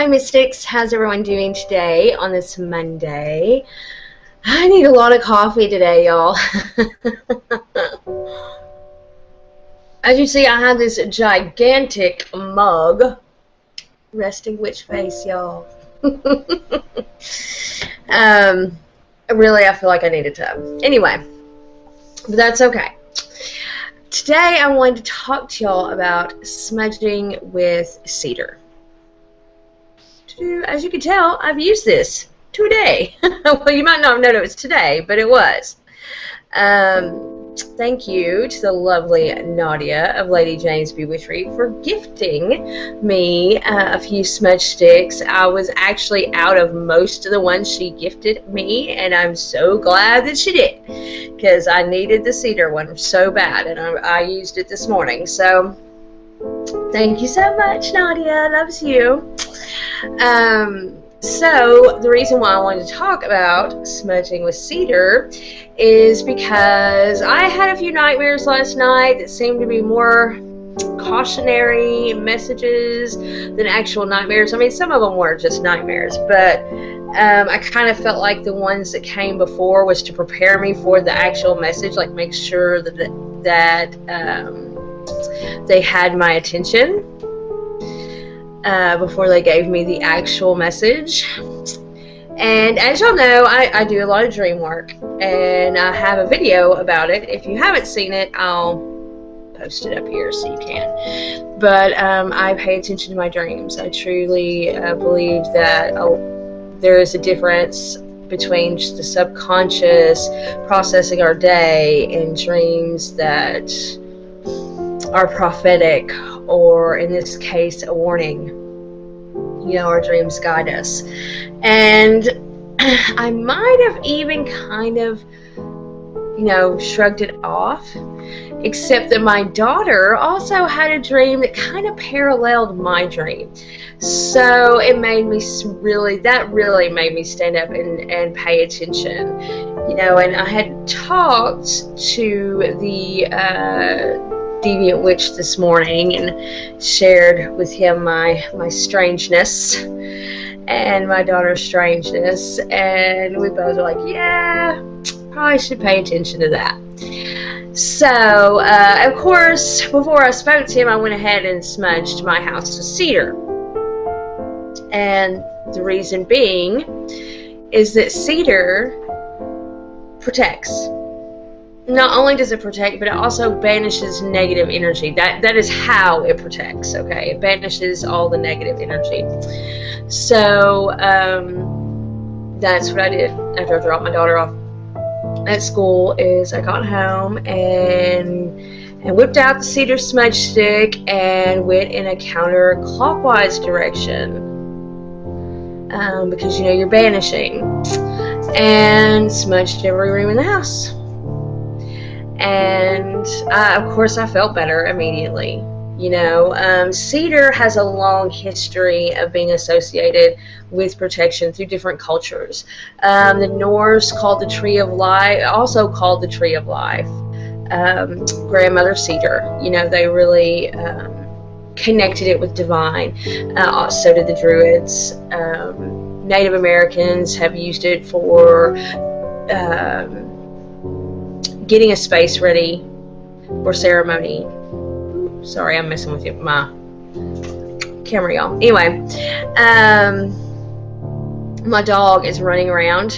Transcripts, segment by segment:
Hi Mystics, how's everyone doing today on this Monday? I need a lot of coffee today, y'all. As you see, I have this gigantic mug. Resting witch face, y'all. Really, I feel like I need a tub. Anyway, but that's okay. Today I wanted to talk to y'all about smudging with cedar. As you can tell, I've used this today. Well, you might not have known it was today, but it was. Thank you to the lovely Nadia of Lady Jane's Bewitchery for gifting me a few smudge sticks. I was actually out of most of the ones she gifted me, and I'm so glad that she did, because I needed the cedar one so bad, and I used it this morning. So thank you so much, Nadia. Loves you. So the reason why I wanted to talk about smudging with cedar is because I had a few nightmares last night that seemed to be more cautionary messages than actual nightmares. I mean, some of them were just nightmares, but I kind of felt like the ones that came before was to prepare me for the actual message, like make sure that they had my attention before they gave me the actual message. And as y'all know, I do a lot of dream work, and I have a video about it. If you haven't seen it, I'll post it up here so you can. But I pay attention to my dreams. I truly believe that there is a difference between just the subconscious processing our day and dreams that are prophetic, or in this case, a warning. You know, our dreams guide us. And I might have even kind of, you know, shrugged it off, except that my daughter also had a dream that kind of paralleled my dream. So it made me that really made me stand up and pay attention. You know, and I had talked to the deviant witch this morning and shared with him my strangeness and my daughter's strangeness, and we both were like, yeah, probably should pay attention to that. So of course, before I spoke to him, I went ahead and smudged my house with cedar, and the reason being is that cedar protects. Not only does it protect, but it also banishes negative energy. That is how it protects, okay? It banishes all the negative energy. So, that's what I did after I dropped my daughter off at school, is I got home and whipped out the cedar smudge stick and went in a counterclockwise direction. Because, you know, you're banishing. And smudged every room in the house. And of course I felt better immediately. You know, cedar has a long history of being associated with protection through different cultures. The Norse called the tree of life, also called the tree of life, grandmother cedar. You know, they really connected it with divine. So did the Druids. Native Americans have used it for getting a space ready for ceremony. Sorry, I'm messing with my camera, y'all. Anyway, my dog is running around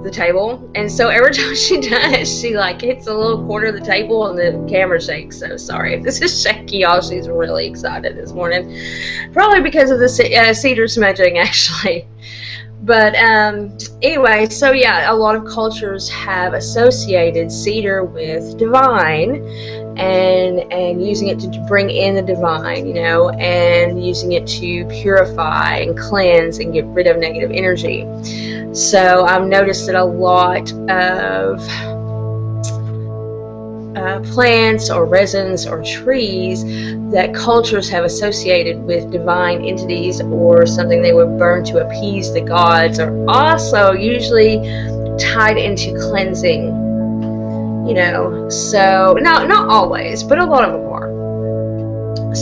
the table, and so every time she does, she like hits a little corner of the table and the camera shakes. So sorry if this is shaky, y'all. She's really excited this morning, probably because of the cedar smudging, actually. But anyway, so yeah, a lot of cultures have associated cedar with divine, and using it to bring in the divine, you know, and using it to purify and cleanse and get rid of negative energy. So I've noticed that a lot of plants or resins or trees that cultures have associated with divine entities or something they would burn to appease the gods are also usually tied into cleansing, you know. So not always, but a lot of them are.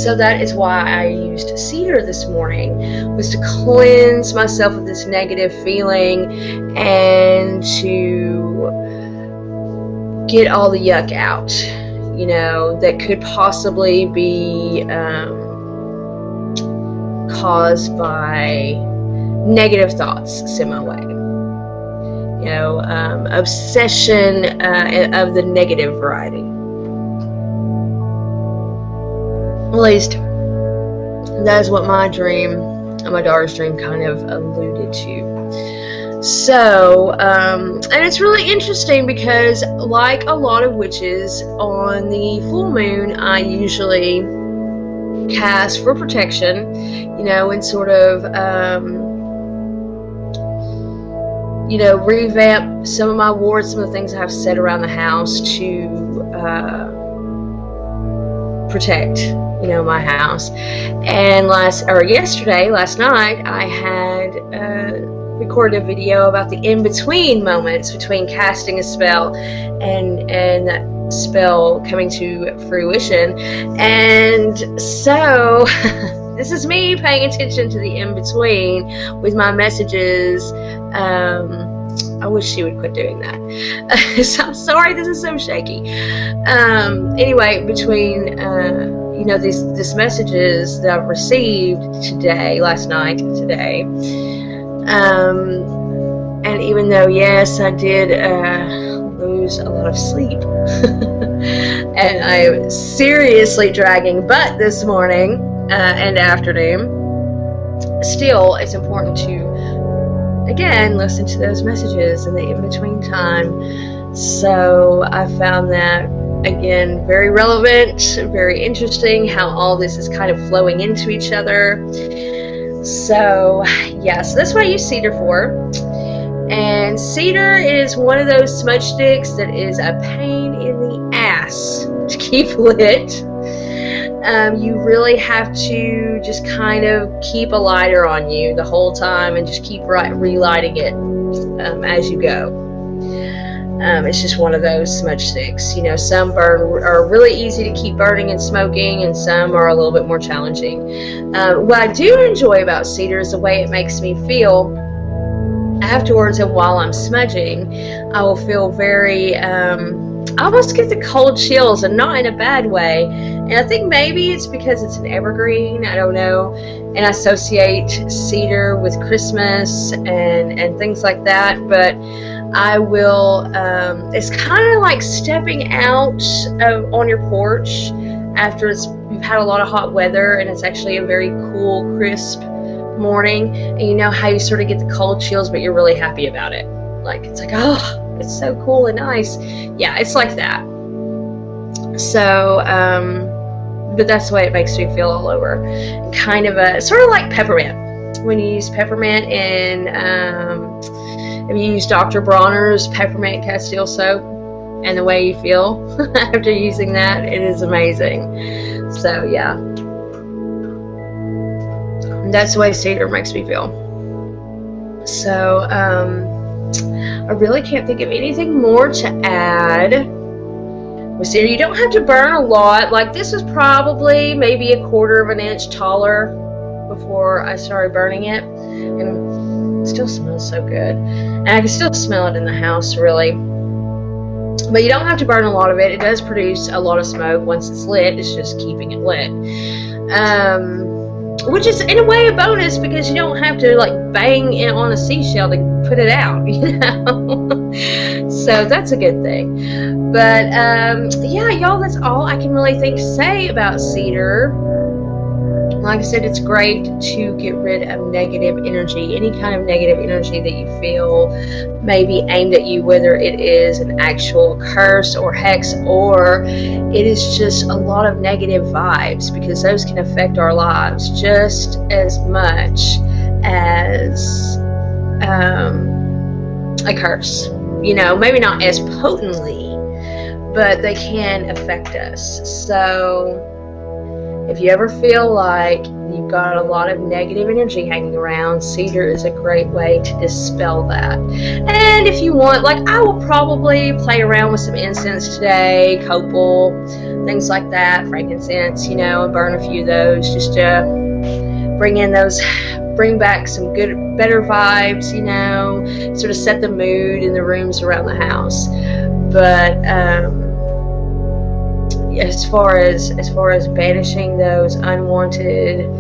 So that is why I used cedar this morning, was to cleanse myself of this negative feeling and to get all the yuck out, you know, that could possibly be caused by negative thoughts sent my way. You know, obsession of the negative variety. At least that is what my dream, my daughter's dream, kind of alluded to. So, and it's really interesting because, like a lot of witches, on the full moon, I usually cast for protection, you know, and sort of, you know, revamp some of my wards, some of the things I have set around the house to protect, you know, my house. And last night, I had recorded a video about the in-between moments between casting a spell and that spell coming to fruition. And so this is me paying attention to the in-between with my messages. I wish she would quit doing that. So I'm sorry, this is so shaky. Anyway, between you know, these messages that I've received last night, today, and even though, yes, I did lose a lot of sleep, and I was seriously dragging butt this morning and afternoon, still, it's important to, again, listen to those messages in the in-between time. So I found that, again, very relevant, very interesting, how all this is kind of flowing into each other. So, yeah, so that's what I use cedar for. And cedar is one of those smudge sticks that is a pain in the ass to keep lit. You really have to just kind of keep a lighter on you the whole time and just keep relighting it as you go. It's just one of those smudge sticks. You know, some are really easy to keep burning and smoking, and some are a little bit more challenging. What I do enjoy about cedar is the way it makes me feel afterwards, and while I'm smudging, I will feel very, I almost get the cold chills, and not in a bad way. And I think maybe it's because it's an evergreen, I don't know, and I associate cedar with Christmas and things like that, but I will, it's kind of like stepping out on your porch after you've had a lot of hot weather, and it's actually a very cool, crisp morning, and you know how you sort of get the cold chills, but you're really happy about it. Like, it's like, oh, it's so cool and nice. Yeah, it's like that. So, but that's the way it makes me feel all over. Kind of sort of like peppermint. When you use peppermint in, if you use Dr. Bronner's Peppermint Castile soap, and the way you feel after using that, it is amazing. So, yeah. That's the way cedar makes me feel. So, I really can't think of anything more to add. With cedar, you don't have to burn a lot. Like, this was probably maybe a 1/4 of an inch taller before I started burning it. And it still smells so good. And I can still smell it in the house, really. But you don't have to burn a lot of it. It does produce a lot of smoke once it's lit. It's just keeping it lit. Which is, in a way, a bonus, because you don't have to, like, bang it on a seashell to put it out, you know? So that's a good thing. But, yeah, y'all, that's all I can really think to say about cedar. Like I said, it's great to get rid of negative energy, any kind of negative energy that you feel may be aimed at you, whether it is an actual curse or hex, or it is just a lot of negative vibes, because those can affect our lives just as much as a curse. You know, maybe not as potently, but they can affect us. So if you ever feel like you've got a lot of negative energy hanging around, cedar is a great way to dispel that. And if you want, like, I will probably play around with some incense today, copal, things like that, frankincense, you know, and burn a few of those just to bring back some better vibes, you know, sort of set the mood in the rooms around the house. But as far as banishing those unwanted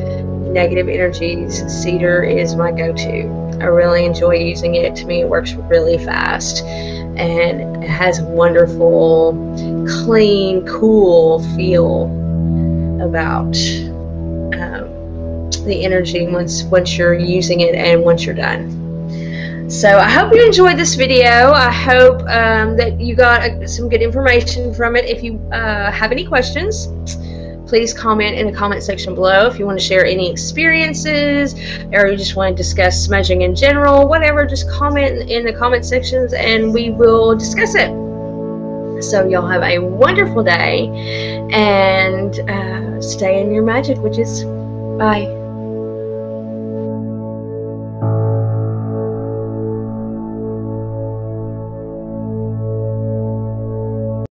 negative energies, cedar is my go-to. I really enjoy using it. To me, it works really fast, and it has a wonderful, clean, cool feel about the energy once you're using it and once you're done. So I hope you enjoyed this video. I hope that you got some good information from it. If you have any questions, please comment in the comment section below. If you want to share any experiences, or you just want to discuss smudging in general, whatever, just comment in the comment sections and we will discuss it. So y'all have a wonderful day, and stay in your magic, witches. Bye.